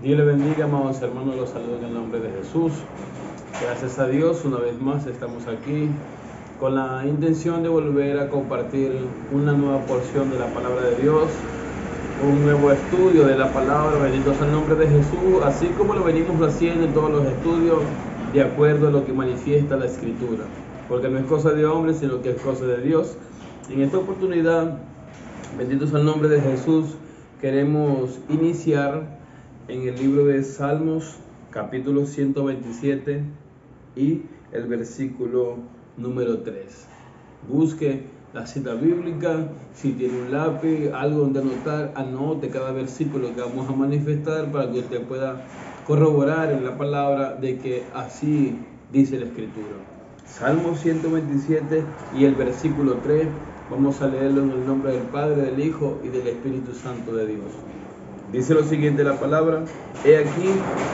Dios le bendiga, amados hermanos, los saludo en el nombre de Jesús. Gracias a Dios, una vez más estamos aquí con la intención de volver a compartir una nueva porción de la palabra de Dios, un nuevo estudio de la palabra. Bendito sea el nombre de Jesús, así como lo venimos haciendo en todos los estudios, de acuerdo a lo que manifiesta la Escritura, porque no es cosa de hombre, sino que es cosa de Dios. En esta oportunidad, bendito sea el nombre de Jesús, queremos iniciar en el libro de Salmos, capítulo 127 y el versículo número 3. Busque la cita bíblica, si tiene un lápiz, algo donde anotar, anote cada versículo que vamos a manifestar para que usted pueda corroborar en la palabra de que así dice la Escritura. Salmo 127 y el versículo 3, vamos a leerlo en el nombre del Padre, del Hijo y del Espíritu Santo de Dios. Dice lo siguiente la palabra: he aquí,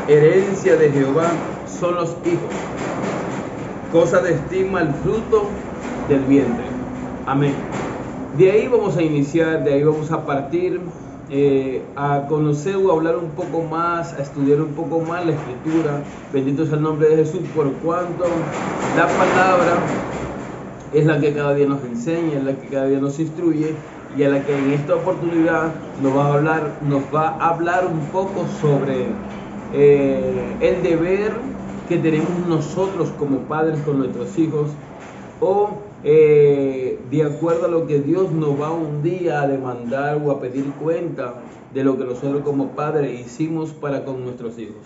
herencia de Jehová son los hijos, cosa de estima el fruto del vientre. Amén. De ahí vamos a iniciar, de ahí vamos a partir a conocer o a hablar un poco más, a estudiar un poco más la Escritura. Bendito sea el nombre de Jesús, por cuanto la palabra es la que cada día nos enseña, es la que cada día nos instruye, y a la que en esta oportunidad nos va a hablar un poco sobre el deber que tenemos nosotros como padres con nuestros hijos, o de acuerdo a lo que Dios nos va un día a demandar o a pedir cuenta de lo que nosotros como padres hicimos para con nuestros hijos.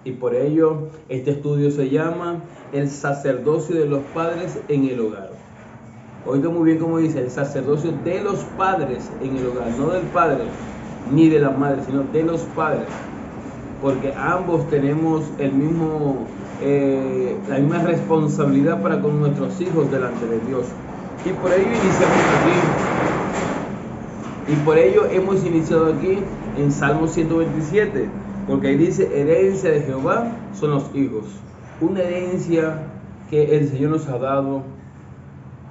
Y por ello este estudio se llama el sacerdocio de los padres en el hogar. Oiga muy bien como dice, el sacerdocio de los padres en el hogar, no del padre ni de la madre, sino de los padres, porque ambos tenemos la misma responsabilidad para con nuestros hijos delante de Dios. Y por ello iniciamos aquí, y por ello hemos iniciado aquí en Salmo 127, porque ahí dice: herencia de Jehová son los hijos. Una herencia que el Señor nos ha dado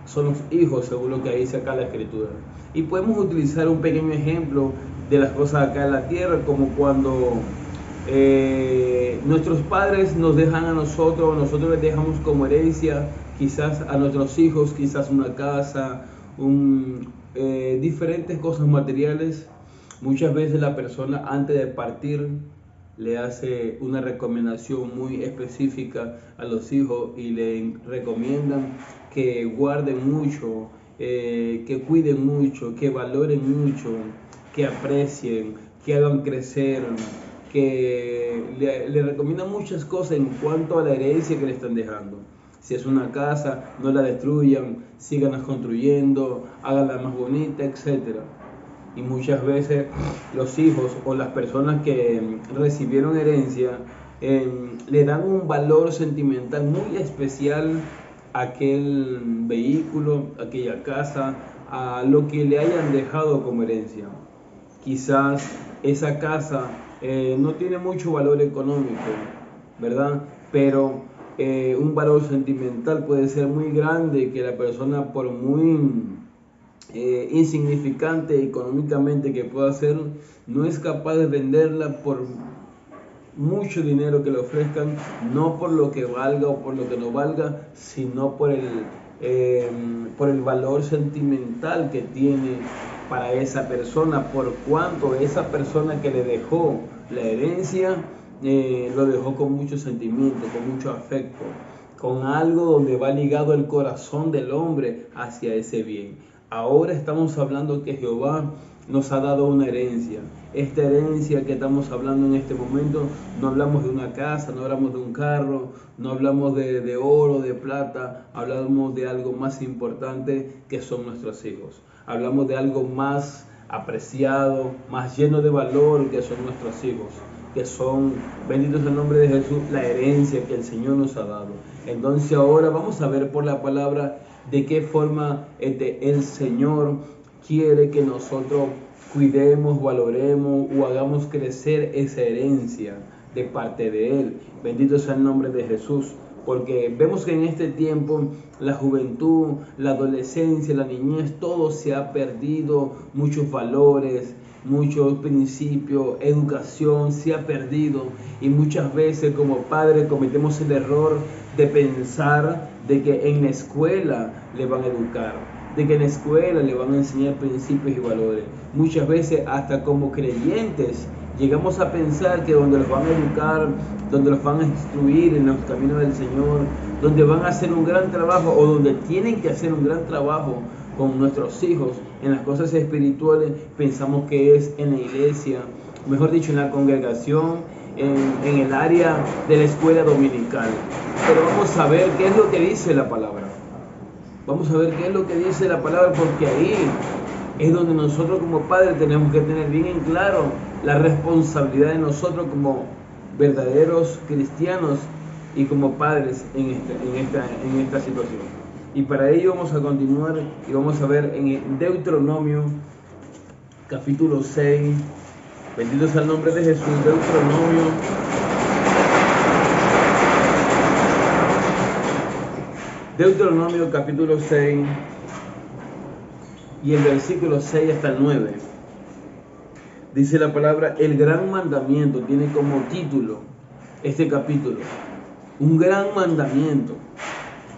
son los hijos, según lo que ahí dice acá la Escritura. Y podemos utilizar un pequeño ejemplo de las cosas acá en la tierra, como cuando nuestros padres nos dejan a nosotros les dejamos como herencia, quizás a nuestros hijos, quizás una casa, diferentes cosas materiales. Muchas veces la persona, antes de partir, le hace una recomendación muy específica a los hijos y le recomiendan que guarden mucho, que cuiden mucho, que valoren mucho, que aprecien, que hagan crecer, que le recomiendan muchas cosas en cuanto a la herencia que le están dejando. Si es una casa, no la destruyan, síganla construyendo, háganla más bonita, etc. Y muchas veces los hijos o las personas que recibieron herencia le dan un valor sentimental muy especial a aquel vehículo, a aquella casa, a lo que le hayan dejado como herencia. Quizás esa casa no tiene mucho valor económico, ¿verdad? Pero un valor sentimental puede ser muy grande, que la persona, por muy insignificante económicamente que pueda ser, no es capaz de venderla por mucho dinero que le ofrezcan, no por lo que valga o por lo que no valga, sino por el valor sentimental que tiene para esa persona, por cuanto esa persona que le dejó la herencia lo dejó con mucho sentimiento, con mucho afecto, con algo donde va ligado el corazón del hombre hacia ese bien. Ahora estamos hablando que Jehová nos ha dado una herencia. Esta herencia que estamos hablando en este momento, no hablamos de una casa, no hablamos de un carro, no hablamos de oro, de plata, hablamos de algo más importante, que son nuestros hijos. Hablamos de algo más apreciado, más lleno de valor, que son nuestros hijos, que son, bendito sea el nombre de Jesús, la herencia que el Señor nos ha dado. Entonces ahora vamos a ver por la palabra de qué forma el Señor quiere que nosotros cuidemos, valoremos o hagamos crecer esa herencia de parte de Él. Bendito sea el nombre de Jesús. Porque vemos que en este tiempo la juventud, la adolescencia, la niñez, todo se ha perdido, muchos valores, muchos principios, educación se ha perdido y muchas veces como padres cometemos el error de pensar de que en la escuela le van a educar, de que en la escuela le van a enseñar principios y valores. Muchas veces hasta como creyentes llegamos a pensar que donde los van a educar, donde los van a instruir en los caminos del Señor, donde van a hacer un gran trabajo o donde tienen que hacer un gran trabajo con nuestros hijos en las cosas espirituales, pensamos que es en la iglesia, mejor dicho, en la congregación, en el área de la escuela dominical. Pero vamos a ver qué es lo que dice la palabra. Vamos a ver qué es lo que dice la palabra, porque ahí es donde nosotros como padres tenemos que tener bien en claro la responsabilidad de nosotros como verdaderos cristianos y como padres en esta situación. Y para ello vamos a continuar y vamos a ver en Deuteronomio capítulo 6, bendito sea el nombre de Jesús, Deuteronomio capítulo 6 y el versículo 6 hasta el 9. Dice la palabra, el gran mandamiento, tiene como título este capítulo, un gran mandamiento.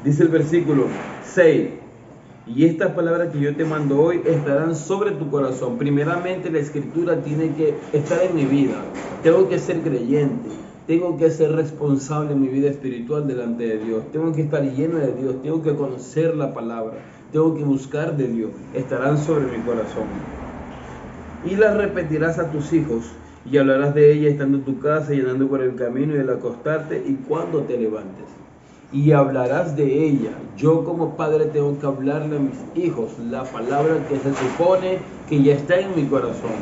Dice el versículo 6, y estas palabras que yo te mando hoy estarán sobre tu corazón. Primeramente la escritura tiene que estar en mi vida. Tengo que ser creyente, tengo que ser responsable en mi vida espiritual delante de Dios. Tengo que estar lleno de Dios, tengo que conocer la palabra, tengo que buscar de Dios. Estarán sobre mi corazón. Y las repetirás a tus hijos y hablarás de ellas estando en tu casa y andando por el camino y al acostarte y cuando te levantes. Y hablarás de ella. Yo como padre tengo que hablarle a mis hijos la palabra que se supone que ya está en mi corazón,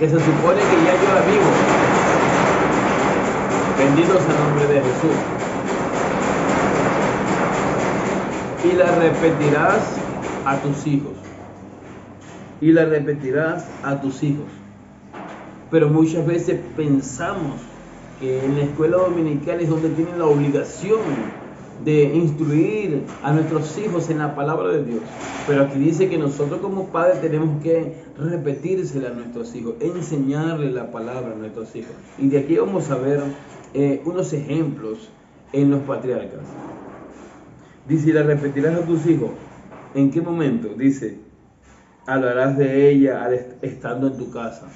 que se supone que ya yo la vivo. Bendito sea el nombre de Jesús. Y la repetirás a tus hijos. Y la repetirás a tus hijos. Pero muchas veces pensamos que en la escuela dominical es donde tienen la obligación de instruir a nuestros hijos en la palabra de Dios. Pero aquí dice que nosotros como padres tenemos que repetírsela a nuestros hijos, enseñarle la palabra a nuestros hijos. Y de aquí vamos a ver unos ejemplos en los patriarcas. Dice, y la repetirás a tus hijos. ¿En qué momento? Dice, hablarás de ella estando en tu casa,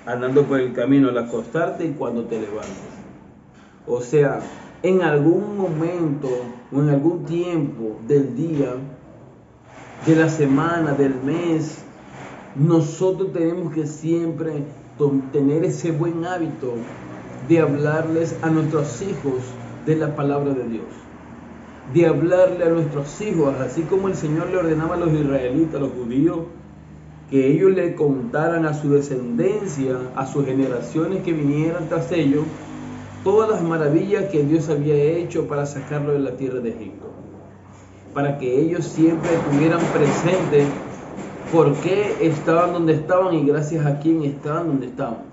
andando por el camino al acostarte y cuando te levantes. O sea, en algún momento o en algún tiempo del día, de la semana, del mes, nosotros tenemos que siempre tener ese buen hábito de hablarles a nuestros hijos de la palabra de Dios. De hablarle a nuestros hijos, así como el Señor le ordenaba a los israelitas, a los judíos, que ellos le contaran a su descendencia, a sus generaciones que vinieran tras ellos, todas las maravillas que Dios había hecho para sacarlo de la tierra de Egipto. Para que ellos siempre tuvieran presente por qué estaban donde estaban y gracias a quién estaban donde estaban.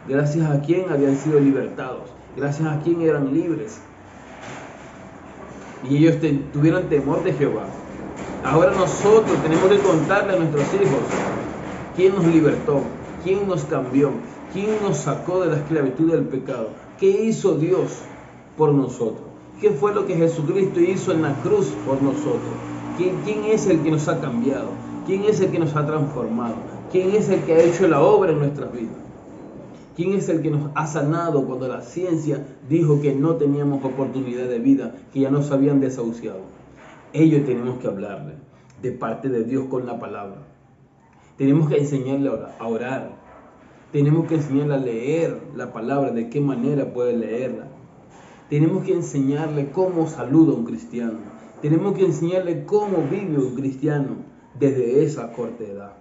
Gracias a quién habían sido libertados. Gracias a quién eran libres. Y ellos tuvieran temor de Jehová. Ahora nosotros tenemos que contarle a nuestros hijos quién nos libertó, quién nos cambió, quién nos sacó de la esclavitud del pecado, qué hizo Dios por nosotros, qué fue lo que Jesucristo hizo en la cruz por nosotros, quién es el que nos ha cambiado, quién es el que nos ha transformado, quién es el que ha hecho la obra en nuestras vidas, quién es el que nos ha sanado cuando la ciencia dijo que no teníamos oportunidad de vida, que ya nos habían desahuciado. Ellos tenemos que hablarle de parte de Dios con la palabra. Tenemos que enseñarle a orar. Tenemos que enseñarle a leer la palabra, de qué manera puede leerla. Tenemos que enseñarle cómo saluda un cristiano. Tenemos que enseñarle cómo vive un cristiano desde esa corta edad.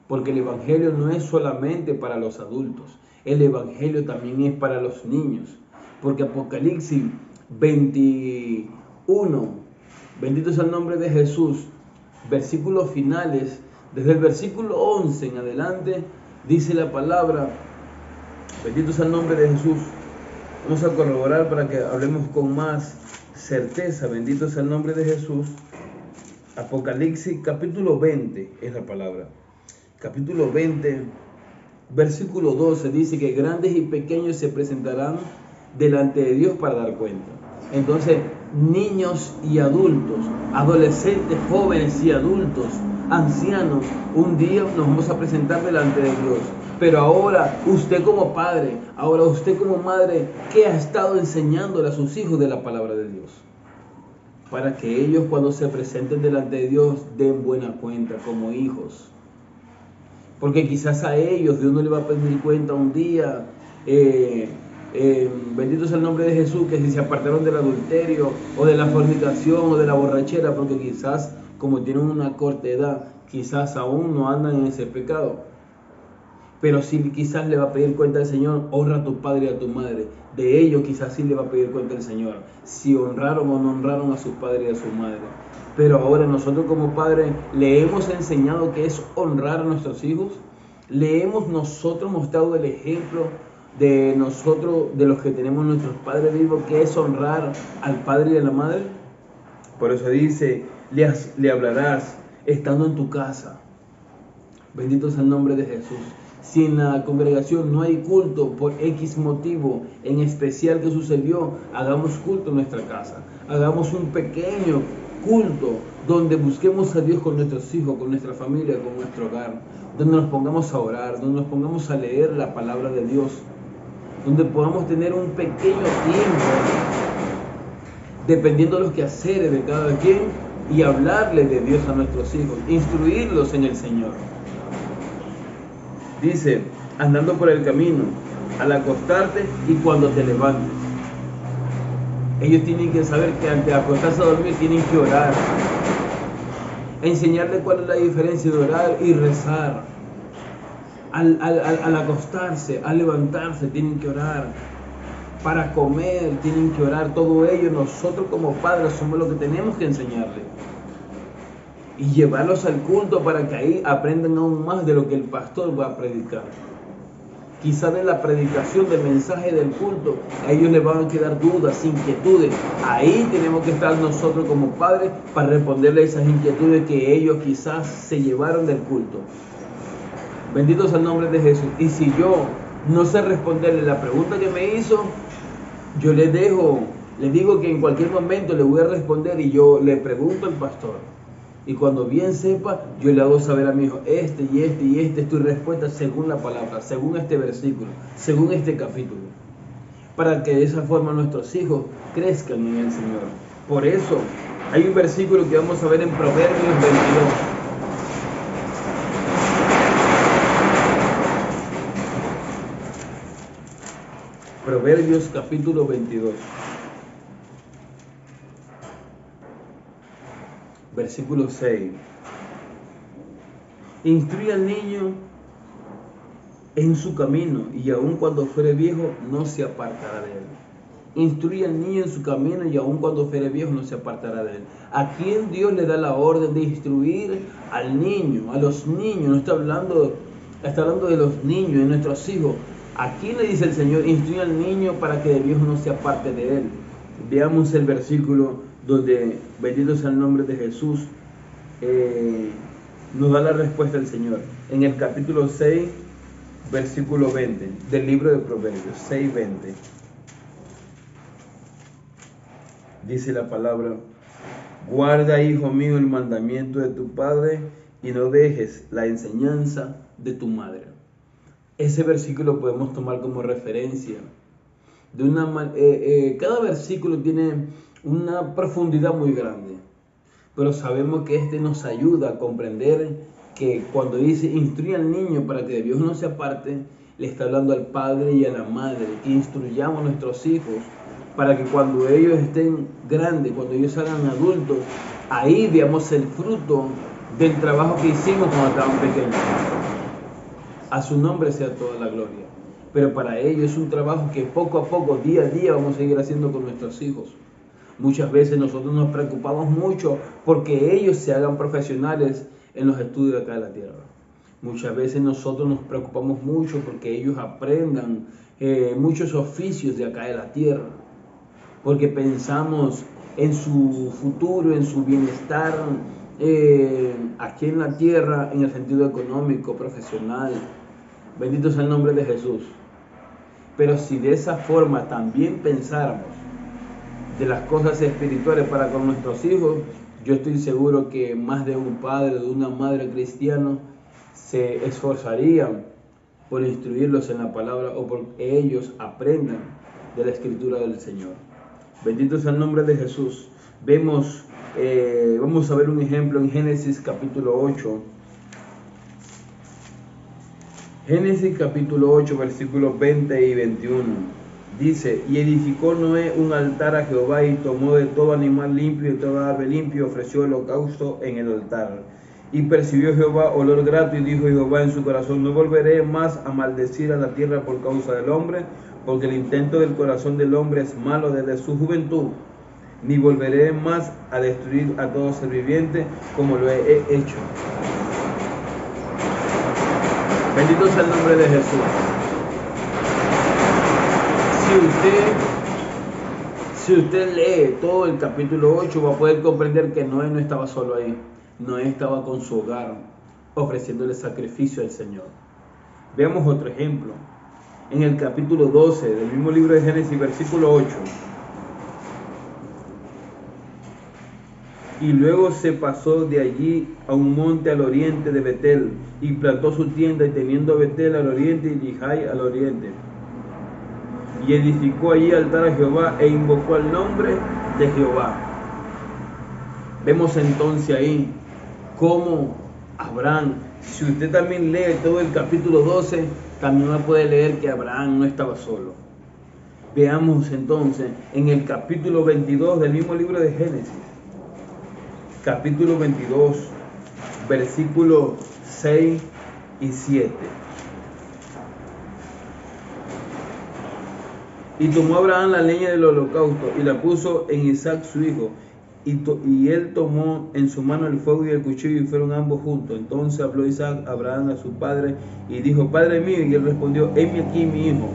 Porque el evangelio no es solamente para los adultos. El evangelio también es para los niños. Porque Apocalipsis 21, bendito sea el nombre de Jesús, versículos finales, desde el versículo 11 en adelante, dice la palabra, bendito sea el nombre de Jesús. Vamos a corroborar para que hablemos con más certeza, bendito sea el nombre de Jesús. Apocalipsis capítulo 20 es la palabra. capítulo 20, versículo 12, dice que grandes y pequeños se presentarán delante de Dios para dar cuenta. Entonces, niños y adultos, adolescentes, jóvenes y adultos, ancianos, un día nos vamos a presentar delante de Dios. Pero ahora, usted como padre, ahora usted como madre, ¿qué ha estado enseñándole a sus hijos de la palabra de Dios? Para que ellos cuando se presenten delante de Dios den buena cuenta como hijos. Porque quizás a ellos Dios no le va a pedir cuenta un día. Bendito sea el nombre de Jesús, que si se apartaron del adulterio o de la fornicación o de la borrachera, porque quizás como tienen una corta edad, quizás aún no andan en ese pecado. Pero sí quizás le va a pedir cuenta al Señor, honra a tu padre y a tu madre. De ello quizás sí le va a pedir cuenta el Señor, si honraron o no honraron a su padre y a su madre. Pero ahora nosotros como padres le hemos enseñado que es honrar a nuestros hijos. Le hemos nosotros mostrado el ejemplo de nosotros, de los que tenemos nuestros padres vivos, que es honrar al padre y a la madre. Por eso dice, le hablarás estando en tu casa. Bendito sea el nombre de Jesús. Si en la congregación no hay culto por X motivo en especial que sucedió, hagamos culto en nuestra casa. Hagamos un pequeño culto donde busquemos a Dios con nuestros hijos, con nuestra familia, con nuestro hogar. Donde nos pongamos a orar, donde nos pongamos a leer la palabra de Dios. Donde podamos tener un pequeño tiempo, dependiendo de los quehaceres de cada quien, y hablarle de Dios a nuestros hijos, instruirlos en el Señor. Dice, andando por el camino, al acostarte y cuando te levantes. Ellos tienen que saber que antes de acostarse a dormir tienen que orar. Enseñarles cuál es la diferencia de orar y rezar. Al acostarse, al levantarse, tienen que orar. Para comer, tienen que orar. Todo ello, nosotros como padres somos los que tenemos que enseñarles. Y llevarlos al culto para que ahí aprendan aún más de lo que el pastor va a predicar. Quizás de la predicación del mensaje del culto, a ellos les van a quedar dudas, inquietudes. Ahí tenemos que estar nosotros como padres para responderle esas inquietudes que ellos quizás se llevaron del culto. Bendito sea el nombre de Jesús. Y si yo no sé responderle la pregunta que me hizo, yo les digo que en cualquier momento le voy a responder y yo le pregunto al pastor. Y cuando bien sepa, yo le hago saber a mi hijo, este es tu respuesta según la palabra, según este versículo, según este capítulo. Para que de esa forma nuestros hijos crezcan en el Señor. Por eso, hay un versículo que vamos a ver en Proverbios 22. Proverbios capítulo 22. Versículo 6. Instruye al niño en su camino, y aun cuando fuere viejo no se apartará de él. Instruye al niño en su camino, y aun cuando fuere viejo no se apartará de él. ¿A quién Dios le da la orden de instruir al niño? A los niños. No está hablando de los niños, de nuestros hijos. ¿A quién le dice el Señor? Instruye al niño para que de viejo no se aparte de él. Veamos el versículo donde, bendito sea el nombre de Jesús, nos da la respuesta del Señor. En el capítulo 6, versículo 20, del libro de Proverbios, 6:20. Dice la palabra, guarda, hijo mío, el mandamiento de tu padre y no dejes la enseñanza de tu madre. Ese versículo podemos tomar como referencia. Cada versículo tiene una profundidad muy grande, pero sabemos que este nos ayuda a comprender que cuando dice instruye al niño para que de Dios no se aparte, le está hablando al padre y a la madre, que instruyamos a nuestros hijos para que cuando ellos estén grandes, cuando ellos salgan adultos, ahí veamos el fruto del trabajo que hicimos cuando estaban pequeños. A su nombre sea toda la gloria. Pero para ellos es un trabajo que poco a poco, día a día, vamos a seguir haciendo con nuestros hijos. Muchas veces nosotros nos preocupamos mucho porque ellos se hagan profesionales en los estudios de acá de la tierra. Muchas veces nosotros nos preocupamos mucho porque ellos aprendan muchos oficios de acá de la tierra. Porque pensamos en su futuro, en su bienestar aquí en la tierra en el sentido económico, profesional. Bendito sea el nombre de Jesús. Pero si de esa forma también pensáramos de las cosas espirituales para con nuestros hijos, yo estoy seguro que más de un padre, de una madre cristiana se esforzarían por instruirlos en la palabra o por que ellos aprendan de la escritura del Señor. Bendito sea el nombre de Jesús. Vamos a ver un ejemplo en Génesis capítulo 8. Génesis capítulo 8, versículos 20 y 21. Dice, y edificó Noé un altar a Jehová y tomó de todo animal limpio y de toda ave limpia y ofreció holocausto en el altar. Y percibió Jehová olor grato y dijo Jehová en su corazón, no volveré más a maldecir a la tierra por causa del hombre, porque el intento del corazón del hombre es malo desde su juventud, ni volveré más a destruir a todo ser viviente como lo he hecho. Bendito sea el nombre de Jesús. Si usted lee todo el capítulo 8, va a poder comprender que Noé no estaba solo ahí. Noé estaba con su hogar, ofreciéndole sacrificio al Señor. Veamos otro ejemplo. En el capítulo 12 del mismo libro de Génesis, versículo 8. Y luego se pasó de allí a un monte al oriente de Betel, y plantó su tienda, y teniendo Betel al oriente y Jai al oriente. Y edificó allí altar a Jehová, e invocó el nombre de Jehová. Vemos entonces ahí cómo Abraham, si usted también lee todo el capítulo 12, también va a poder leer que Abraham no estaba solo. Veamos entonces en el capítulo 22 del mismo libro de Génesis. Capítulo 22, versículos 6 y 7. Y tomó Abraham la leña del holocausto y la puso en Isaac su hijo. Y él tomó en su mano el fuego y el cuchillo y fueron ambos juntos. Entonces habló Isaac a Abraham a su padre y dijo, Padre mío. Y él respondió, heme aquí mi hijo.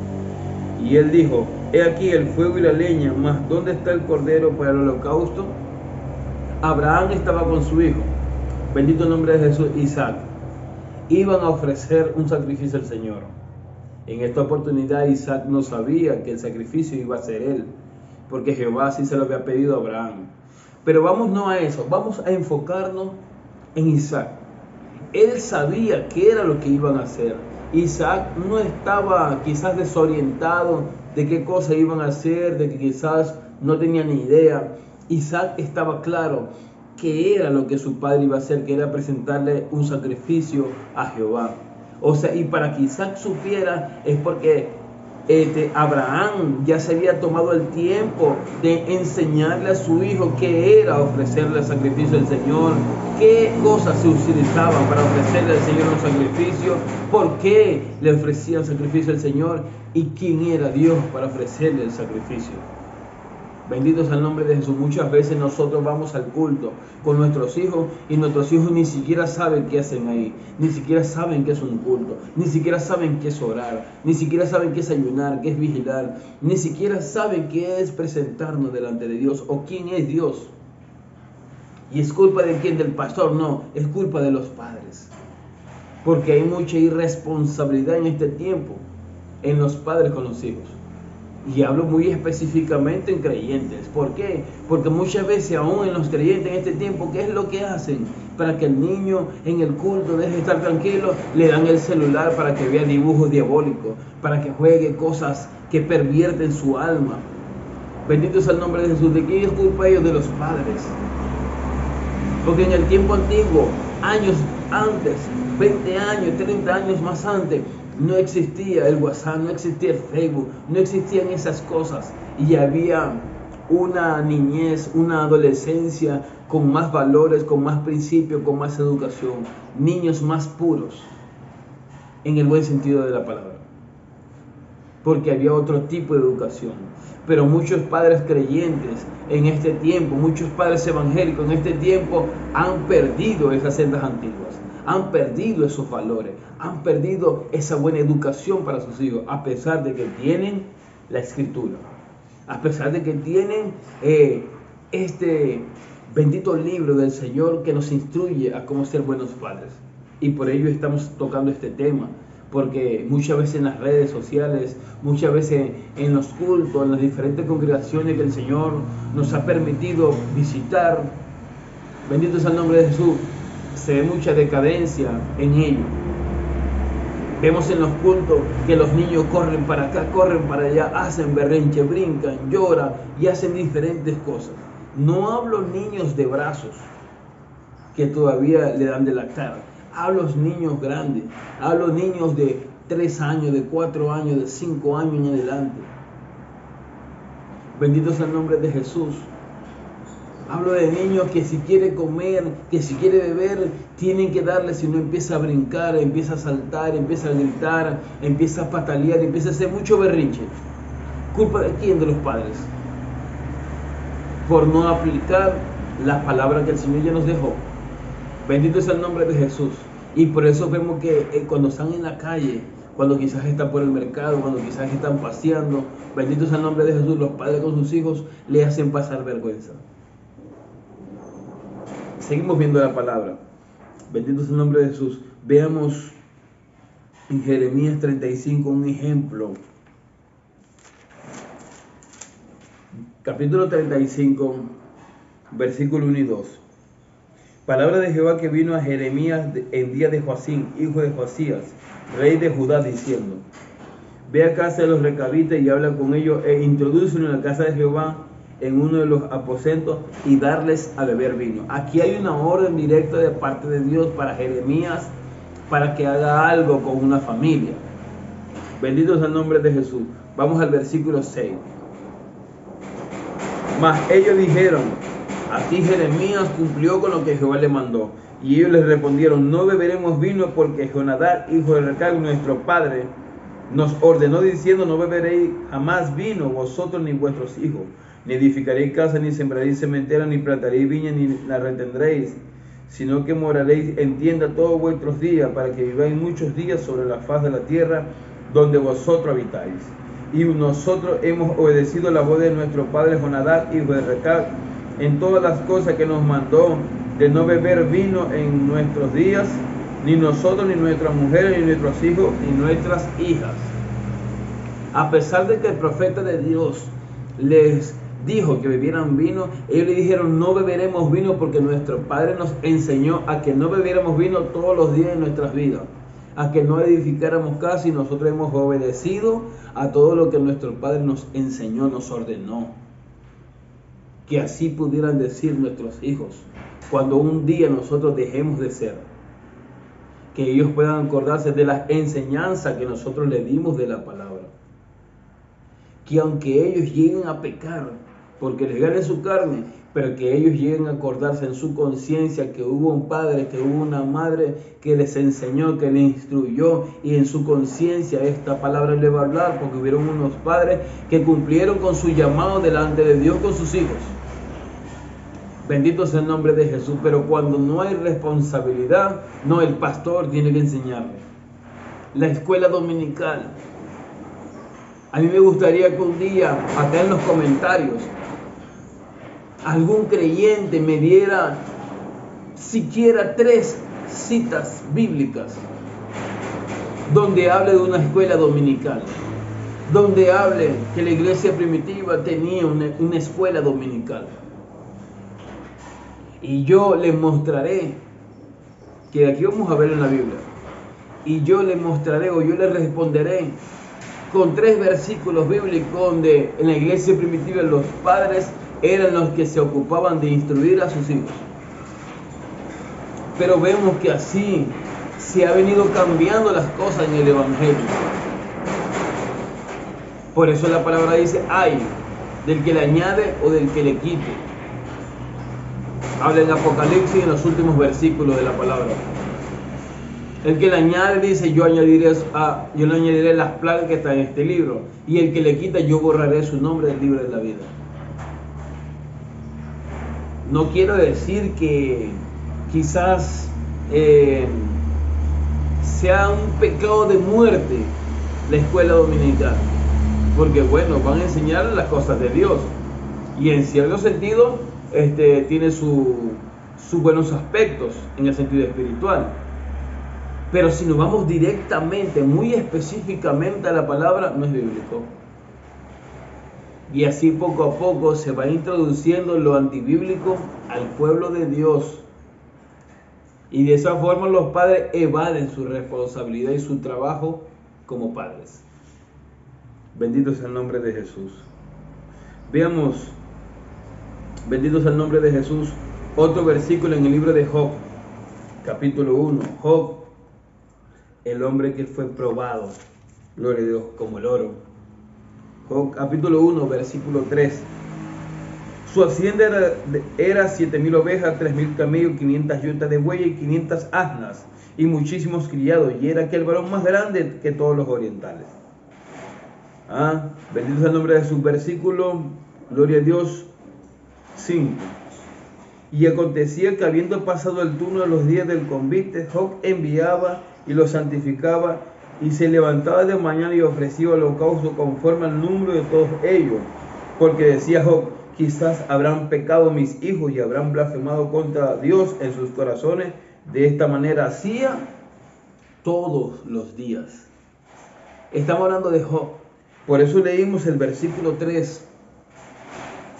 Y él dijo, he aquí el fuego y la leña, mas ¿dónde está el cordero para el holocausto? Abraham estaba con su hijo, bendito el nombre de Jesús, Isaac. Iban a ofrecer un sacrificio al Señor. En esta oportunidad Isaac no sabía que el sacrificio iba a ser él, porque Jehová sí se lo había pedido a Abraham. Pero vamos no a eso, vamos a enfocarnos en Isaac. Él sabía qué era lo que iban a hacer. Isaac no estaba quizás desorientado de qué cosa iban a hacer, de que quizás no tenía ni idea. Isaac estaba claro que era lo que su padre iba a hacer, que era presentarle un sacrificio a Jehová. O sea, y para que Isaac supiera es porque Abraham ya se había tomado el tiempo de enseñarle a su hijo qué era ofrecerle el sacrificio al Señor, qué cosas se utilizaban para ofrecerle al Señor un sacrificio, por qué le ofrecían sacrificio al Señor y quién era Dios para ofrecerle el sacrificio. Bendito sea el nombre de Jesús. Muchas veces nosotros vamos al culto con nuestros hijos y nuestros hijos ni siquiera saben qué hacen ahí, ni siquiera saben qué es un culto, ni siquiera saben qué es orar, ni siquiera saben qué es ayunar, qué es vigilar, ni siquiera saben qué es presentarnos delante de Dios o quién es Dios. ¿Y es culpa de quién? ¿Del pastor? No, es culpa de los padres. Porque hay mucha irresponsabilidad en este tiempo en los padres con los hijos. Y hablo muy específicamente en creyentes. ¿Por qué? Porque muchas veces aún en los creyentes en este tiempo, ¿qué es lo que hacen? Para que el niño en el culto deje de estar tranquilo, le dan el celular para que vea dibujos diabólicos, para que juegue cosas que pervierten su alma. Bendito sea el nombre de Jesús. ¿De quién es culpa ellos? De los padres. Porque en el tiempo antiguo, años antes, 20 años, 30 años más antes, no existía el WhatsApp, no existía el Facebook, no existían esas cosas. Y había una niñez, una adolescencia con más valores, con más principios, con más educación. Niños más puros, en el buen sentido de la palabra. Porque había otro tipo de educación. Pero muchos padres creyentes en este tiempo, muchos padres evangélicos en este tiempo han perdido esas sendas antiguas. Han perdido esos valores, han perdido esa buena educación para sus hijos, a pesar de que tienen la escritura, a pesar de que tienen Bendito libro del Señor que nos instruye a cómo ser buenos padres. Y por ello estamos tocando este tema, porque muchas veces en las redes sociales, muchas veces en los cultos, en las diferentes congregaciones que el Señor nos ha permitido visitar, bendito sea el nombre de Jesús, se ve mucha decadencia en ello. Vemos en los cultos que los niños corren para acá, corren para allá, hacen berrinche, brincan, lloran y hacen diferentes cosas. No hablo niños de brazos que todavía le dan de lactar. Hablo niños grandes, hablo niños de 3 años, de 4 años, de 5 años en adelante. Bendito sea el nombre de Jesús. Hablo de niños que si quiere comer, que si quiere beber, tienen que darle, si no empieza a brincar, empieza a saltar, empieza a gritar, empieza a patalear, empieza a hacer mucho berrinche. ¿Culpa de quién? De los padres. Por no aplicar la palabra que el Señor ya nos dejó. Bendito sea el nombre de Jesús. Y por eso vemos que cuando están en la calle, cuando quizás están por el mercado, cuando quizás están paseando, bendito sea el nombre de Jesús, los padres con sus hijos le hacen pasar vergüenza. Seguimos viendo la palabra. Bendito sea el nombre de Jesús. Veamos en Jeremías 35 un ejemplo. Capítulo 35, versículo 1 y 2. Palabra de Jehová que vino a Jeremías en día de Joacim, hijo de Josías, rey de Judá, diciendo: Ve a casa de los recabitas y habla con ellos e introdúcelo en la casa de Jehová, en uno de los aposentos, y darles a beber vino. Aquí hay una orden directa de parte de Dios para Jeremías, para que haga algo con una familia. Bendito sea el nombre de Jesús. Vamos al versículo 6. Mas ellos dijeron: Aquí Jeremías cumplió con lo que Jehová le mandó. Y ellos les respondieron: No beberemos vino, porque Jonadab, hijo de Recab, nuestro padre, nos ordenó diciendo: No beberéis jamás vino, vosotros ni vuestros hijos, ni edificaréis casa, ni sembraréis cementerio, ni plantaréis viña, ni la retendréis, sino que moraréis en tienda todos vuestros días, para que viváis muchos días sobre la faz de la tierra donde vosotros habitáis. Y nosotros hemos obedecido la voz de nuestro padre Jonadab, hijo de Recab, en todas las cosas que nos mandó, de no beber vino en nuestros días, ni nosotros, ni nuestras mujeres, ni nuestros hijos, ni nuestras hijas. A pesar de que el profeta de Dios les dijo que bebieran vino, ellos le dijeron: no beberemos vino, porque nuestro padre nos enseñó a que no bebiéramos vino todos los días de nuestras vidas, a que no edificáramos casa, y nosotros hemos obedecido a todo lo que nuestro padre nos enseñó, nos ordenó. Que así pudieran decir nuestros hijos cuando un día nosotros dejemos de ser, que ellos puedan acordarse de la enseñanza que nosotros le dimos de la palabra, que aunque ellos lleguen a pecar porque les gane su carne, pero que ellos lleguen a acordarse en su conciencia que hubo un padre, que hubo una madre que les enseñó, que les instruyó, y en su conciencia esta palabra le va a hablar, porque hubieron unos padres que cumplieron con su llamado delante de Dios con sus hijos. Bendito sea el nombre de Jesús. Pero cuando no hay responsabilidad, no, el pastor tiene que enseñarle. La escuela dominical. A mí me gustaría que un día, acá en los comentarios, algún creyente me diera siquiera 3 citas bíblicas donde hable de una escuela dominical, donde hable que la iglesia primitiva tenía una escuela dominical. Y yo les mostraré, que aquí vamos a ver en la Biblia, y yo les mostraré, o yo les responderé con 3 versículos bíblicos donde en la iglesia primitiva los padres eran los que se ocupaban de instruir a sus hijos. Pero vemos que así se ha venido cambiando las cosas en el evangelio. Por eso la palabra dice: ay del que le añade o del que le quite. Habla en Apocalipsis, en los últimos versículos de la palabra. El que le añade dice: yo le añadiré las plagas que están en este libro. Y el que le quita, yo borraré su nombre del libro de la vida. No quiero decir que quizás sea un pecado de muerte la escuela dominical, porque bueno, van a enseñar las cosas de Dios, y en cierto sentido tiene sus buenos aspectos en el sentido espiritual. Pero si nos vamos directamente, muy específicamente a la palabra, no es bíblico. Y así poco a poco se va introduciendo lo antibíblico al pueblo de Dios. Y de esa forma los padres evaden su responsabilidad y su trabajo como padres. Bendito sea el nombre de Jesús. Veamos, bendito sea el nombre de Jesús, otro versículo en el libro de Job, capítulo 1. Job, el hombre que fue probado, gloria a Dios, como el oro. Job, capítulo 1, versículo 3. Su hacienda era 7,000 ovejas, 3,000 camellos, 500 yuntas de buey y 500 asnas, y muchísimos criados, y era aquel varón más grande que todos los orientales. Bendito sea el nombre de su versículo, gloria a Dios, 5. Y acontecía que habiendo pasado el turno de los días del convite, Job enviaba y los santificaba, y se levantaba de mañana y ofrecía holocausto conforme al número de todos ellos, porque decía Job: quizás habrán pecado mis hijos y habrán blasfemado contra Dios en sus corazones. De esta manera hacía todos los días. Estamos hablando de Job. Por eso leímos el versículo 3,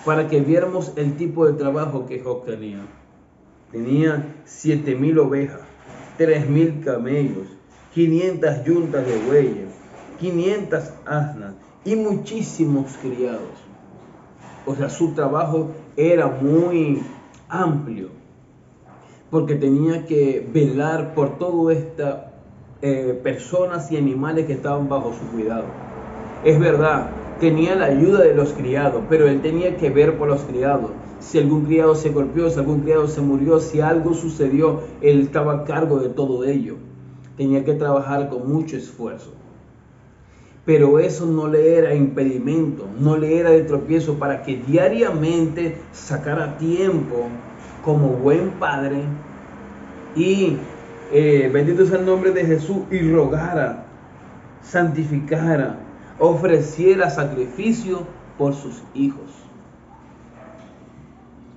para que viéramos el tipo de trabajo que Job tenía. Tenía 7,000 ovejas, 3,000 camellos, 500 yuntas de bueyes, 500 asnas y muchísimos criados. O sea, su trabajo era muy amplio, porque tenía que velar por todas estas personas y animales que estaban bajo su cuidado. Es verdad, tenía la ayuda de los criados, pero él tenía que ver por los criados. Si algún criado se golpeó, si algún criado se murió, si algo sucedió, él estaba a cargo de todo ello. Tenía que trabajar con mucho esfuerzo. Pero eso no le era impedimento, no le era de tropiezo para que diariamente sacara tiempo como buen padre y bendito sea el nombre de Jesús, y rogara, santificara, ofreciera sacrificio por sus hijos.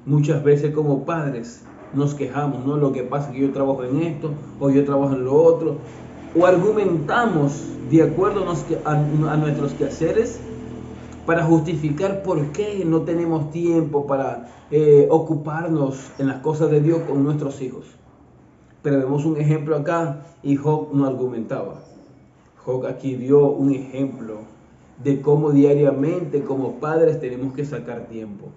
Muchas veces como padres nos quejamos, ¿no? Lo que pasa es que yo trabajo en esto o yo trabajo en lo otro, o argumentamos de acuerdo a nuestros quehaceres para justificar por qué no tenemos tiempo para ocuparnos en las cosas de Dios con nuestros hijos. Pero vemos un ejemplo acá y Job no argumentaba. Job aquí dio un ejemplo de cómo diariamente como padres tenemos que sacar tiempo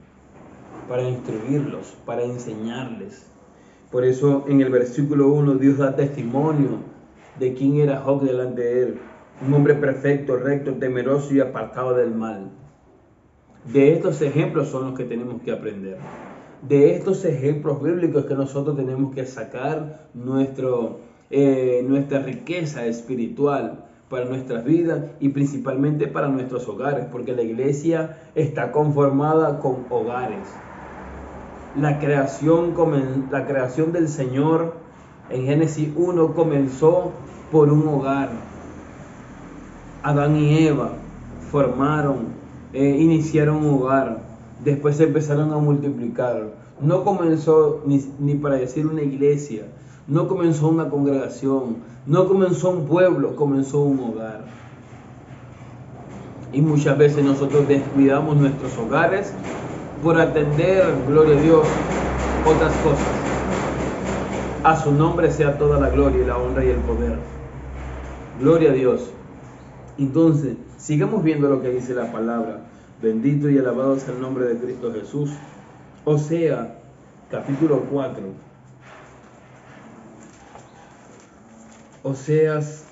para instruirlos, para enseñarles. Por eso en el versículo 1 Dios da testimonio de quién era Job delante de él. Un hombre perfecto, recto, temeroso y apartado del mal. De estos ejemplos son los que tenemos que aprender. De estos ejemplos bíblicos que nosotros tenemos que sacar nuestra riqueza espiritual para nuestras vidas y principalmente para nuestros hogares, porque la iglesia está conformada con hogares. La creación del Señor en Génesis 1 comenzó por un hogar. Adán y Eva iniciaron un hogar, después se empezaron a multiplicar. No comenzó ni para decir una iglesia, no comenzó una congregación, no comenzó un pueblo, comenzó un hogar. Y muchas veces nosotros descuidamos nuestros hogares por atender, gloria a Dios, otras cosas. A su nombre sea toda la gloria y la honra y el poder. Gloria a Dios. Entonces, sigamos viendo lo que dice la palabra. Bendito y alabado sea el nombre de Cristo Jesús. Oseas, capítulo 4. Oseas,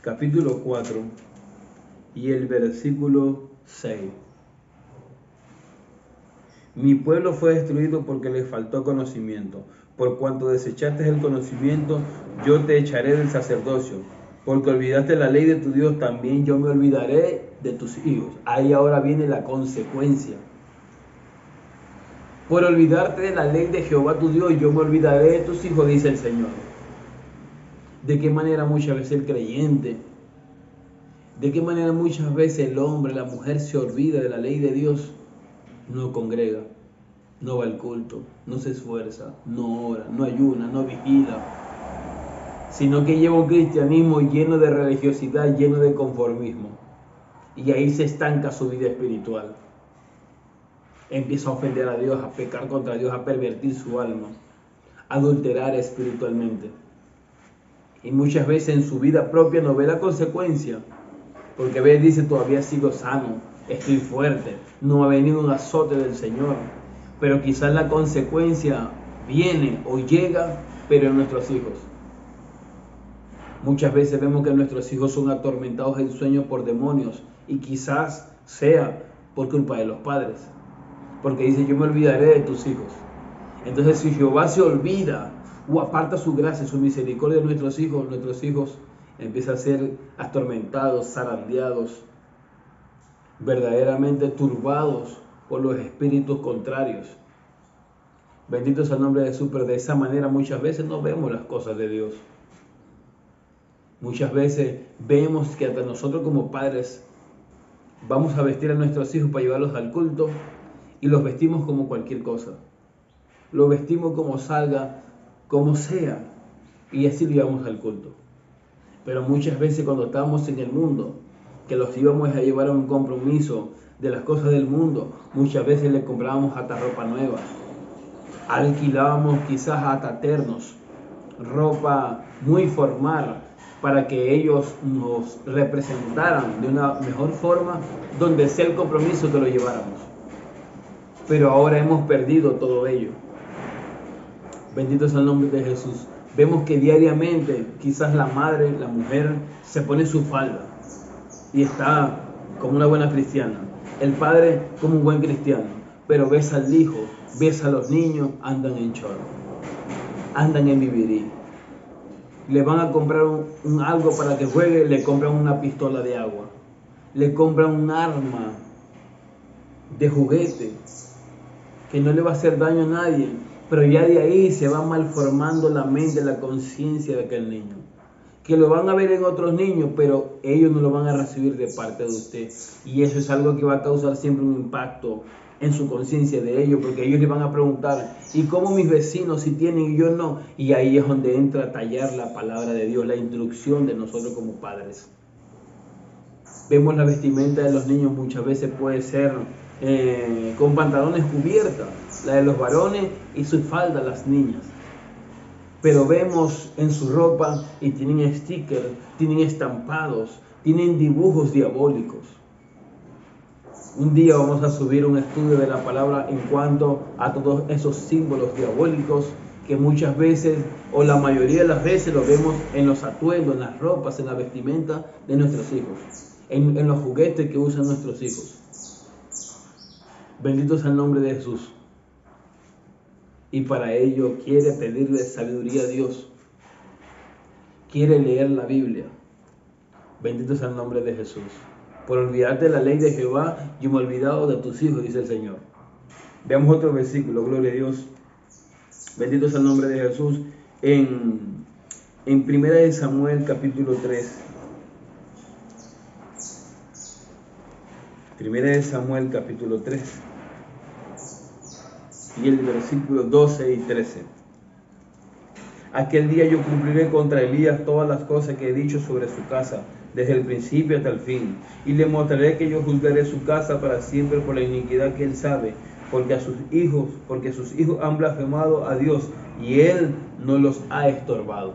capítulo 4 y el versículo 6. Mi pueblo fue destruido porque le faltó conocimiento. Por cuanto desechaste el conocimiento, yo te echaré del sacerdocio. Porque olvidaste la ley de tu Dios, también yo me olvidaré de tus hijos. Ahí ahora viene la consecuencia. Por olvidarte de la ley de Jehová tu Dios, yo me olvidaré de tus hijos, dice el Señor. ¿De qué manera muchas veces el creyente, de qué manera muchas veces el hombre, la mujer se olvida de la ley de Dios? no congrega, no va al culto, no se esfuerza, no ora, no ayuna, no vigila, sino que lleva un cristianismo lleno de religiosidad, lleno de conformismo. Y ahí se estanca su vida espiritual. Empieza a ofender a Dios, a pecar contra Dios, a pervertir su alma, a adulterar espiritualmente. Y muchas veces en su vida propia no ve la consecuencia, porque ve, dice, todavía sigo sano, estoy fuerte, no ha venido un azote del Señor. Pero quizás la consecuencia viene o llega, pero en nuestros hijos. Muchas veces vemos que nuestros hijos son atormentados en sueños por demonios, y quizás sea por culpa de los padres, porque dice, yo me olvidaré de tus hijos. Entonces, si Jehová se olvida o aparta su gracia, su misericordia de nuestros hijos empiezan a ser atormentados, zarandeados, verdaderamente turbados por los espíritus contrarios. Bendito sea el nombre de Jesús, pero de esa manera muchas veces no vemos las cosas de Dios. Muchas veces vemos que hasta nosotros como padres vamos a vestir a nuestros hijos para llevarlos al culto y los vestimos como cualquier cosa. Los vestimos como salga, como sea, y así lo llevamos al culto. Pero muchas veces cuando estábamos en el mundo, que los íbamos a llevar a un compromiso de las cosas del mundo, muchas veces le comprábamos hasta ropa nueva. Alquilábamos quizás hasta ternos, ropa muy formal, para que ellos nos representaran de una mejor forma, donde sea el compromiso que lo lleváramos. Pero ahora hemos perdido todo ello. Bendito sea el nombre de Jesús. Vemos que diariamente quizás la madre, la mujer, se pone su falda y está como una buena cristiana. El padre como un buen cristiano. Pero ves al hijo, ves a los niños, andan en chorro, andan en vivirí. Le van a comprar algo para que juegue, le compran una pistola de agua, le compran un arma de juguete que no le va a hacer daño a nadie, pero ya de ahí se va malformando la mente, la conciencia de aquel niño, que lo van a ver en otros niños, pero ellos no lo van a recibir de parte de usted, y eso es algo que va a causar siempre un impacto en su conciencia de ellos, porque ellos le van a preguntar, ¿y cómo mis vecinos si tienen y yo no? Y ahí es donde entra a tallar la palabra de Dios, la instrucción de nosotros como padres. Vemos la vestimenta de los niños, muchas veces puede ser con pantalones cubiertas, la de los varones, y su falda las niñas. Pero vemos en su ropa y tienen stickers, tienen estampados, tienen dibujos diabólicos. Un día vamos a subir un estudio de la palabra en cuanto a todos esos símbolos diabólicos que muchas veces, o la mayoría de las veces, lo vemos en los atuendos, en las ropas, en la vestimenta de nuestros hijos, en los juguetes que usan nuestros hijos. Bendito sea el nombre de Jesús. Y para ello quiere pedirle sabiduría a Dios. Quiere leer la Biblia. Bendito sea el nombre de Jesús. Por olvidarte de la ley de Jehová, yo me he olvidado de tus hijos, dice el Señor. Veamos otro versículo, gloria a Dios. Bendito sea el nombre de Jesús. En 1 Samuel capítulo 3. 1 Samuel capítulo 3. Y el versículo 12 y 13. Aquel día yo cumpliré contra Elías todas las cosas que he dicho sobre su casa, desde el principio hasta el fin, y le mostraré que yo juzgaré su casa para siempre por la iniquidad que él sabe, porque sus hijos han blasfemado a Dios, y él no los ha estorbado.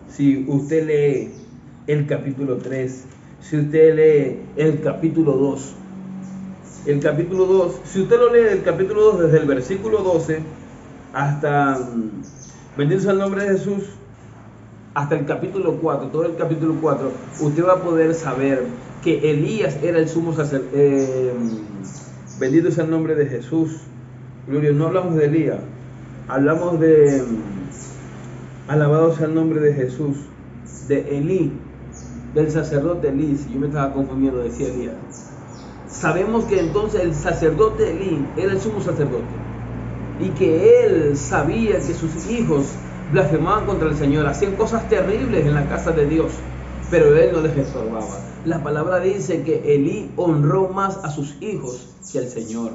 Si usted lee el capítulo 3, si usted lee el capítulo 2, si usted lo lee del capítulo 2 desde el versículo 12 hasta, bendito sea el nombre de Jesús, hasta el capítulo 4, todo el capítulo 4, usted va a poder saber que Elías era el sumo sacerdote. Bendito sea el nombre de Jesús. Gloria, no hablamos de Elías, hablamos de, alabado sea el nombre de Jesús, de Elí, del sacerdote Elí. Si yo me estaba confundiendo, decía Elías. Sabemos que entonces el sacerdote Elí era el sumo sacerdote y que él sabía que sus hijos blasfemaban contra el Señor, hacían cosas terribles en la casa de Dios, pero él no les estorbaba. La palabra dice que Elí honró más a sus hijos que al Señor.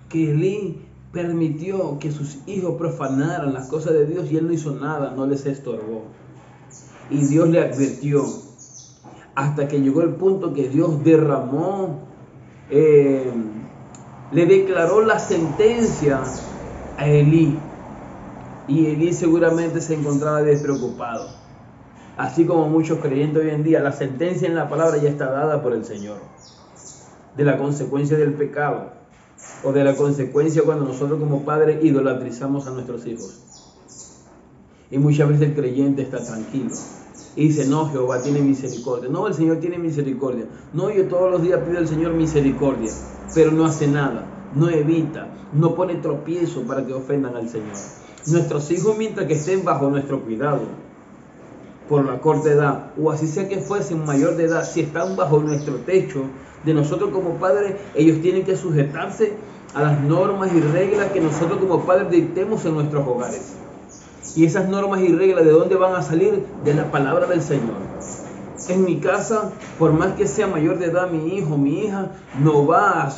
Que Elí permitió que sus hijos profanaran las cosas de Dios y él no hizo nada, no les estorbó. Y Dios le advirtió hasta que llegó el punto que Dios derramó, le declaró la sentencia a Elí. Y Elí seguramente se encontraba despreocupado. Así como muchos creyentes hoy en día, la sentencia en la palabra ya está dada por el Señor. De la consecuencia del pecado. O de la consecuencia cuando nosotros como padres idolatrizamos a nuestros hijos. Y muchas veces el creyente está tranquilo. Y dice, no, Jehová tiene misericordia. No, el Señor tiene misericordia. No, yo todos los días pido al Señor misericordia. Pero no hace nada. No evita. No pone tropiezo para que ofendan al Señor. Nuestros hijos, mientras que estén bajo nuestro cuidado, por la corta edad, o así sea que fuesen mayor de edad, si están bajo nuestro techo, de nosotros como padres, ellos tienen que sujetarse a las normas y reglas que nosotros como padres dictemos en nuestros hogares. Y esas normas y reglas, ¿de dónde van a salir? De la palabra del Señor. En mi casa, por más que sea mayor de edad mi hijo, mi hija, no va a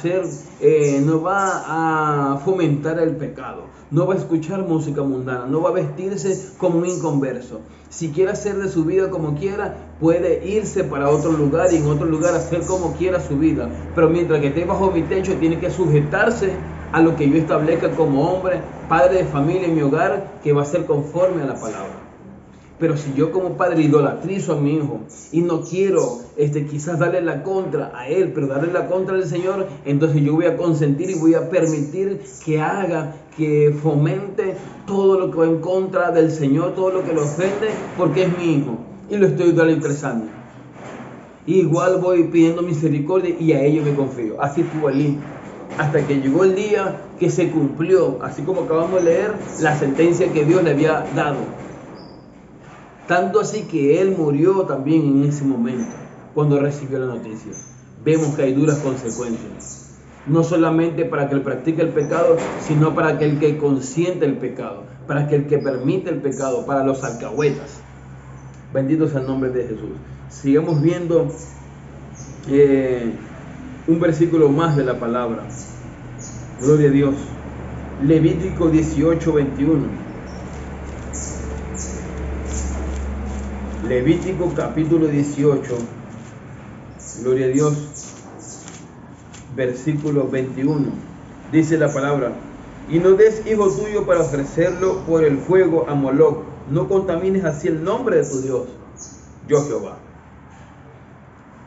fomentar el pecado, no va a escuchar música mundana, no va a vestirse como un inconverso. Si quiere hacer de su vida como quiera, puede irse para otro lugar y en otro lugar hacer como quiera su vida. Pero mientras que esté bajo mi techo, tiene que sujetarse a lo que yo establezca como hombre, padre de familia en mi hogar, que va a ser conforme a la palabra. Pero si yo como padre idolatrizo a mi hijo y no quiero quizás darle la contra a él, pero darle la contra al Señor, entonces yo voy a consentir y voy a permitir que haga, que fomente todo lo que va en contra del Señor, todo lo que lo ofende, porque es mi hijo y lo estoy idolatrando. Igual voy pidiendo misericordia y a ellos me confío. Así fue Elí. Hasta que llegó el día que se cumplió, así como acabamos de leer, la sentencia que Dios le había dado. Tanto así que él murió también en ese momento, cuando recibió la noticia. Vemos que hay duras consecuencias. No solamente para que él practique el pecado, sino para aquel que consiente el pecado, para aquel que permite el pecado, para los alcahuetas. Bendito sea el nombre de Jesús. Sigamos viendo un versículo más de la palabra. Gloria a Dios. Levítico 18:21. Levítico capítulo 18, gloria a Dios, versículo 21, dice la palabra: y no des hijo tuyo para ofrecerlo por el fuego a Moloc, no contamines así el nombre de tu Dios, yo Jehová.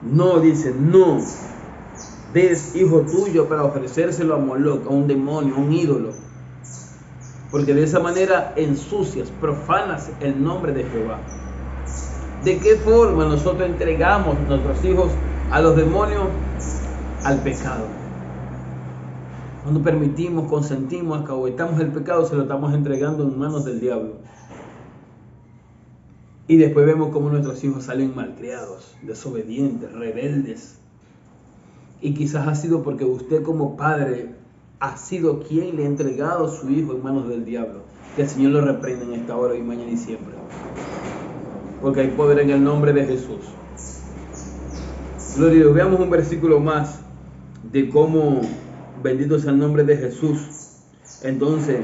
No, dice, no des hijo tuyo para ofrecérselo a Moloc, a un demonio, a un ídolo, porque de esa manera ensucias, profanas el nombre de Jehová. ¿De qué forma nosotros entregamos nuestros hijos a los demonios? Al pecado. Cuando permitimos, consentimos, alcahuetamos el pecado, se lo estamos entregando en manos del diablo. Y después vemos cómo nuestros hijos salen malcriados, desobedientes, rebeldes. Y quizás ha sido porque usted como padre ha sido quien le ha entregado a su hijo en manos del diablo. Que el Señor lo reprenda en esta hora y mañana y siempre. Porque hay poder en el nombre de Jesús. Gloria a Dios. Veamos un versículo más de cómo, bendito sea el nombre de Jesús, entonces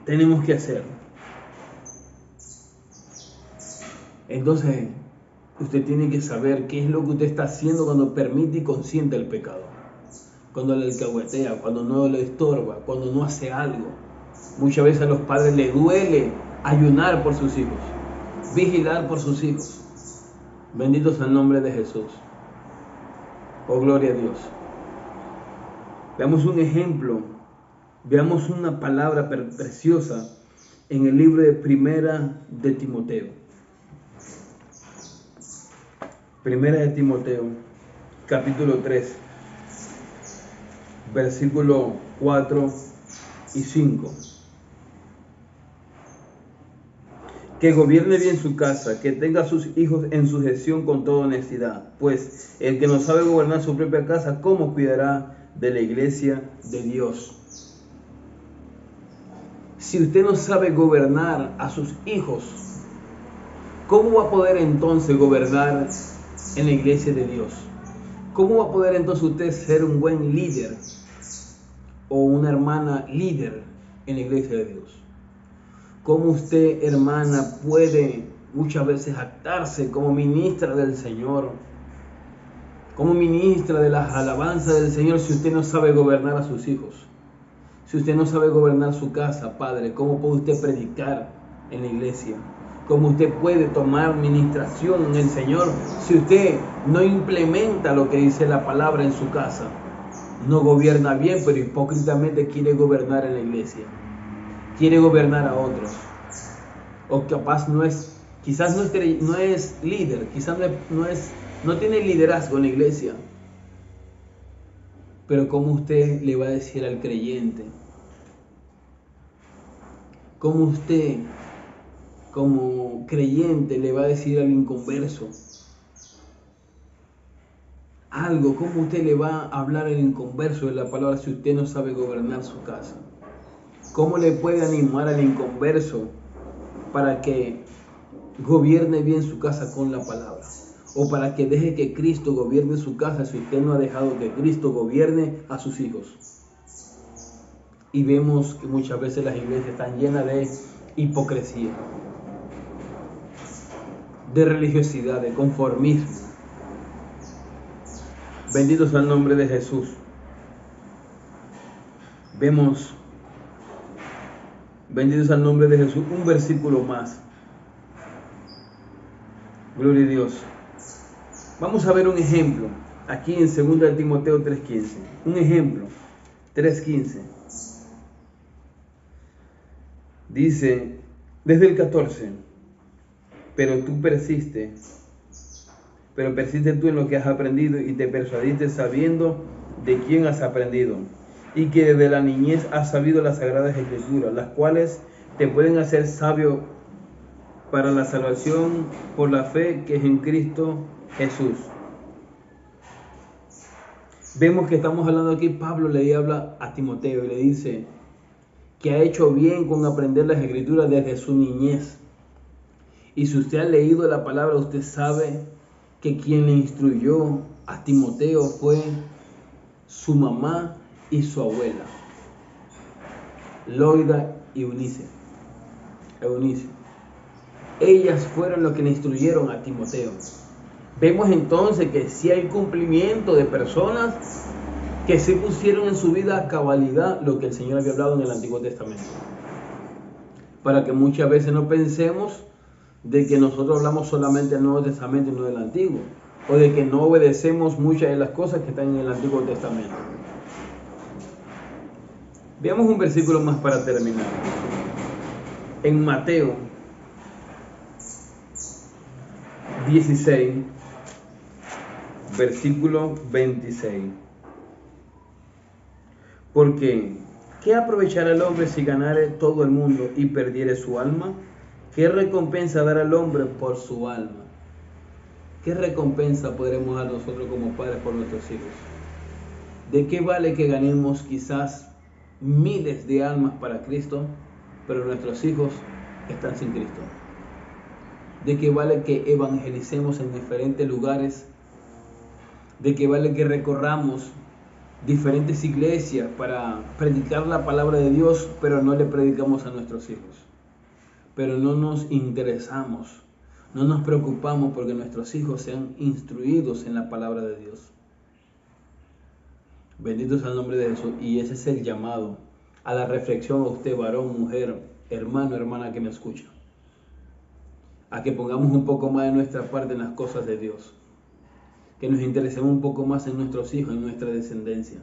tenemos que hacer. Entonces usted tiene que saber qué es lo que usted está haciendo cuando permite y consiente el pecado, cuando le alcahuetea, cuando no le estorba, cuando no hace algo. Muchas veces a los padres les duele ayunar por sus hijos, vigilar por sus hijos. Bendito sea el nombre de Jesús. Oh, gloria a Dios. Veamos un ejemplo, veamos una palabra preciosa en el libro de Primera de Timoteo. Primera de Timoteo, capítulo 3, versículo 4 y 5. Que gobierne bien su casa, que tenga a sus hijos en sujeción con toda honestidad. Pues el que no sabe gobernar su propia casa, ¿cómo cuidará de la iglesia de Dios? Si usted no sabe gobernar a sus hijos, ¿cómo va a poder entonces gobernar en la iglesia de Dios? ¿Cómo va a poder entonces usted ser un buen líder o una hermana líder en la iglesia de Dios? ¿Cómo usted, hermana, puede muchas veces jactarse como ministra del Señor, como ministra de las alabanzas del Señor, si usted no sabe gobernar a sus hijos? Si usted no sabe gobernar su casa, padre, ¿cómo puede usted predicar en la iglesia? ¿Cómo usted puede tomar ministración en el Señor si usted no implementa lo que dice la palabra en su casa? No gobierna bien, pero hipócritamente quiere gobernar en la iglesia. Quiere gobernar a otros. O capaz quizás no es líder, quizás no tiene liderazgo en la iglesia. Pero ¿cómo usted le va a decir al creyente? ¿Cómo usted, como creyente, le va a decir al inconverso algo? ¿Cómo usted le va a hablar al inconverso de la palabra si usted no sabe gobernar su casa? ¿Cómo le puede animar al inconverso para que gobierne bien su casa con la palabra? O para que deje que Cristo gobierne su casa si usted no ha dejado que Cristo gobierne a sus hijos. Y vemos que muchas veces las iglesias están llenas de hipocresía, de religiosidad, de conformismo. Bendito sea el nombre de Jesús. Vemos, bendito sea el nombre de Jesús, un versículo más. Gloria a Dios. Vamos a ver un ejemplo, aquí en 2 Timoteo 3:15. Un ejemplo, 3:15. Dice, desde el 14, pero persiste tú en lo que has aprendido y te persuadiste sabiendo de quién has aprendido, y que desde la niñez has sabido las sagradas escrituras, las cuales te pueden hacer sabio para la salvación por la fe que es en Cristo Jesús. Vemos que estamos hablando aquí, Pablo le habla a Timoteo y le dice que ha hecho bien con aprender las escrituras desde su niñez. Y si usted ha leído la palabra, usted sabe que quien le instruyó a Timoteo fue su mamá y su abuela, Loida y Eunice. Ellas fueron los que le instruyeron a Timoteo. Vemos entonces que sí hay cumplimiento de personas que sí pusieron en su vida a cabalidad lo que el Señor había hablado en el Antiguo Testamento. Para que muchas veces no pensemos de que nosotros hablamos solamente del Nuevo Testamento y no del Antiguo, o de que no obedecemos muchas de las cosas que están en el Antiguo Testamento. Veamos un versículo más para terminar. En Mateo 16, versículo 26. Porque, ¿qué aprovechará el hombre si ganare todo el mundo y perdiere su alma? ¿Qué recompensa dará el hombre por su alma? ¿Qué recompensa podremos dar nosotros como padres por nuestros hijos? ¿De qué vale que ganemos quizás miles de almas para Cristo, pero nuestros hijos están sin Cristo? ¿De qué vale que evangelicemos en diferentes lugares? ¿De qué vale que recorramos diferentes iglesias para predicar la palabra de Dios, pero no le predicamos a nuestros hijos? Pero no nos interesamos, no nos preocupamos porque nuestros hijos sean instruidos en la palabra de Dios. Bendito sea el nombre de Jesús. Y ese es el llamado a la reflexión a usted, varón, mujer, hermano, hermana que me escucha. A que pongamos un poco más de nuestra parte en las cosas de Dios. Que nos interesemos un poco más en nuestros hijos, en nuestra descendencia.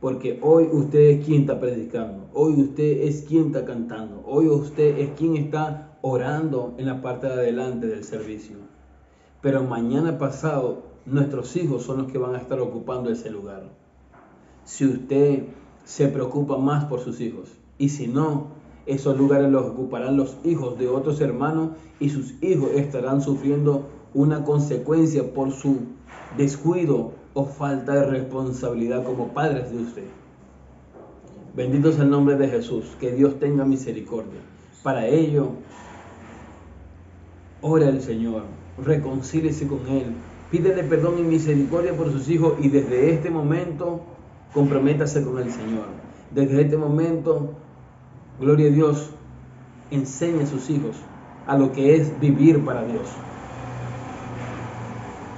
Porque hoy usted es quien está predicando, hoy usted es quien está cantando, hoy usted es quien está orando en la parte de adelante del servicio. Pero mañana pasado nuestros hijos son los que van a estar ocupando ese lugar. Si usted se preocupa más por sus hijos, y si no, esos lugares los ocuparán los hijos de otros hermanos y sus hijos estarán sufriendo una consecuencia por su descuido o falta de responsabilidad como padres de usted. Bendito sea el nombre de Jesús, que Dios tenga misericordia. Para ello, ora al Señor, reconcíliese con Él, pídele perdón y misericordia por sus hijos y desde este momento comprométase con el Señor. Desde este momento, gloria a Dios, enseñe a sus hijos a lo que es vivir para Dios.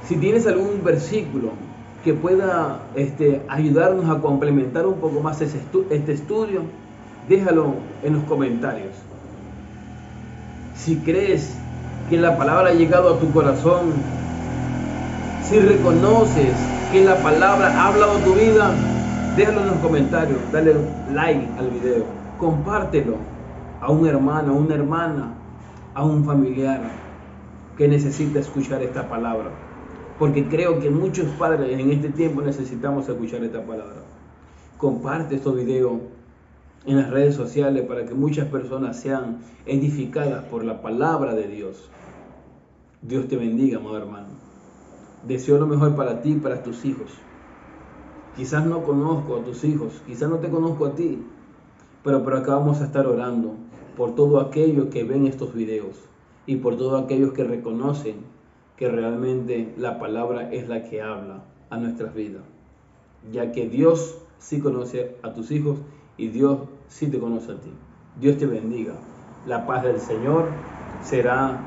Si tienes algún versículo que pueda ayudarnos a complementar un poco más este estudio, déjalo en los comentarios. Si crees que la palabra ha llegado a tu corazón, si reconoces que la palabra ha hablado a tu vida, déjalo en los comentarios, dale like al video, compártelo a un hermano, a una hermana, a un familiar que necesita escuchar esta palabra. Porque creo que muchos padres en este tiempo necesitamos escuchar esta palabra. Comparte estos videos en las redes sociales para que muchas personas sean edificadas por la palabra de Dios. Dios te bendiga, amado hermano. Deseo lo mejor para ti y para tus hijos. Quizás no conozco a tus hijos, quizás no te conozco a ti, pero acá vamos a estar orando por todos aquellos que ven estos videos y por todos aquellos que reconocen que realmente la palabra es la que habla a nuestras vidas, ya que Dios sí conoce a tus hijos y Dios sí te conoce a ti. Dios te bendiga. La paz del Señor. Será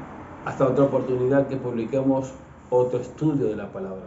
hasta otra oportunidad que publiquemos otro estudio de la palabra.